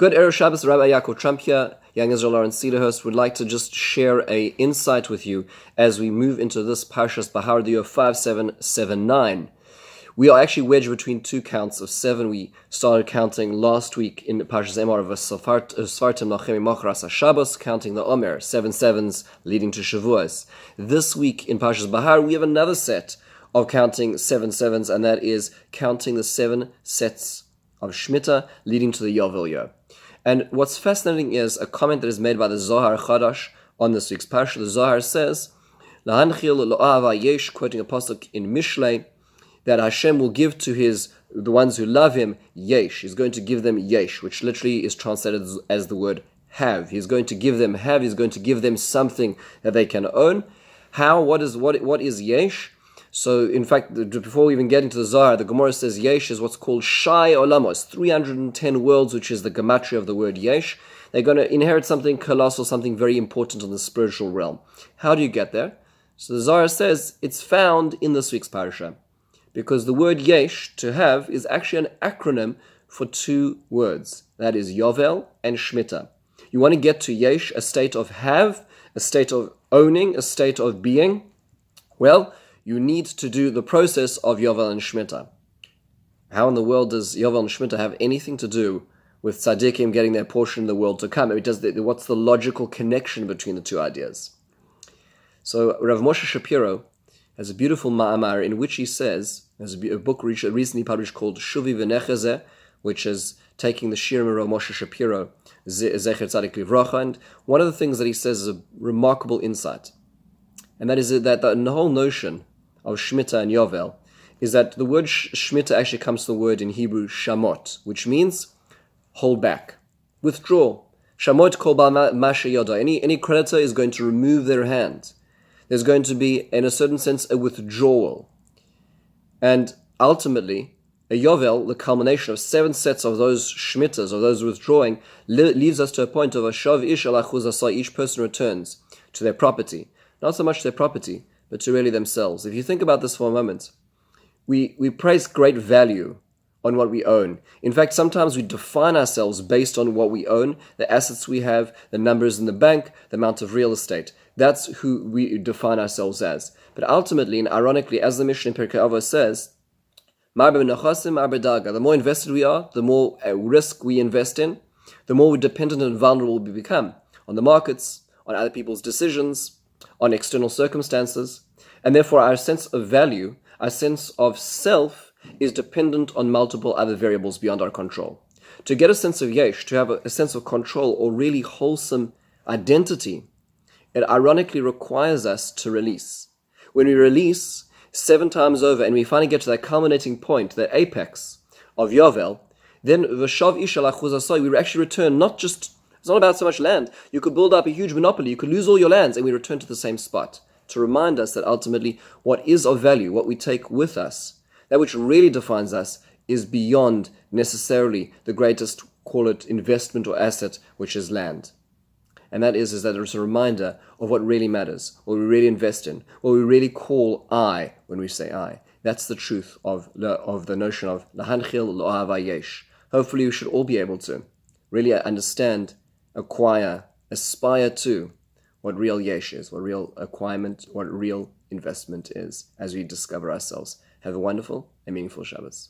Good Erev Shabbos, Rabbi Yaakov Trump here, Young Israel Lawrence Cedarhurst would like to just share a insight with you as we move into this Parshas Behar, the year 5779. We are actually wedged between two counts of 7. We started counting last week in Parshas Emor of Svartim Nachemi Mochras HaShabbos, counting the Omer, 7 sevens leading to Shavuos. This week in Parshas Behar, we have another set of counting 7 sevens, and that is counting the 7 sets of Shemitah leading to the Yovel year. And what's fascinating is a comment that is made by the Zohar Chadash on this week's Parsha. The Zohar says, "Lahanchil lo'ava yesh," quoting a pasuk in Mishlei, that Hashem will give to the ones who love Him yesh. He's going to give them yesh, which literally is translated as the word have. He's going to give them have. He's going to give them something that they can own. How? What is yesh? So, in fact, before we even get into the Zohar, the Gemara says Yesh is what's called Shai Olamos, 310 worlds, which is the gematria of the word Yesh. They're going to inherit something colossal, something very important in the spiritual realm. How do you get there? So the Zohar says it's found in this week's parasha, because the word Yesh, to have, is actually an acronym for 2 words. That is Yovel and Shemitah. You want to get to Yesh, a state of have, a state of owning, a state of being. Well, you need to do the process of Yovel and Shemitah. How in the world does Yovel and Shemitah have anything to do with tzaddikim getting their portion in the world to come? What's the logical connection between the two ideas? So Rav Moshe Shapiro has a beautiful ma'amar in which he says, there's a book recently published called Shuvi V'nechazeh, which is taking the shirim of Rav Moshe Shapiro, Zecher Tzadik Livracha, and one of the things that he says is a remarkable insight. And that is that the whole notion of Shemitah and Yovel is that the word Shemitah actually comes from the word in Hebrew Shamot, which means hold back, withdraw. Shamot kol ba'al mashe yoda. Any creditor is going to remove their hand. There's going to be, in a certain sense, a withdrawal. And ultimately, a Yovel, the culmination of 7 sets of those Shemitahs, of those withdrawing, leads us to a point of a shav ish al achuz asai. Each person returns to their property. Not so much their property, but to really themselves. If you think about this for a moment, we place great value on what we own. In fact, sometimes we define ourselves based on what we own, the assets we have, the numbers in the bank, the amount of real estate. That's who we define ourselves as. But ultimately, and ironically, as the Mishnah in Pirkei Avos says, the more invested we are, the more risk we invest in, the more dependent and vulnerable we become on the markets, on other people's decisions, on external circumstances, and therefore our sense of value, our sense of self, is dependent on multiple other variables beyond our control. To get a sense of yesh, to have a sense of control or really wholesome identity, it ironically requires us to release. When we release 7 times over and we finally get to that culminating point, that apex of Yovel, then v'shav ish al achuz asai, we actually return not just. It's not about so much land. You could build up a huge monopoly. You could lose all your lands, and we return to the same spot to remind us that ultimately what is of value, what we take with us, that which really defines us, is beyond necessarily the greatest, call it investment or asset, which is land. And that is that it's a reminder of what really matters, what we really invest in, what we really call I when we say I. That's the truth of the notion of lahanchil lo'ava yesh. Hopefully we should all be able to really understand, acquire, aspire to what real yesh is, what real acquirement, what real investment is, as we discover ourselves. Have a wonderful and meaningful Shabbos.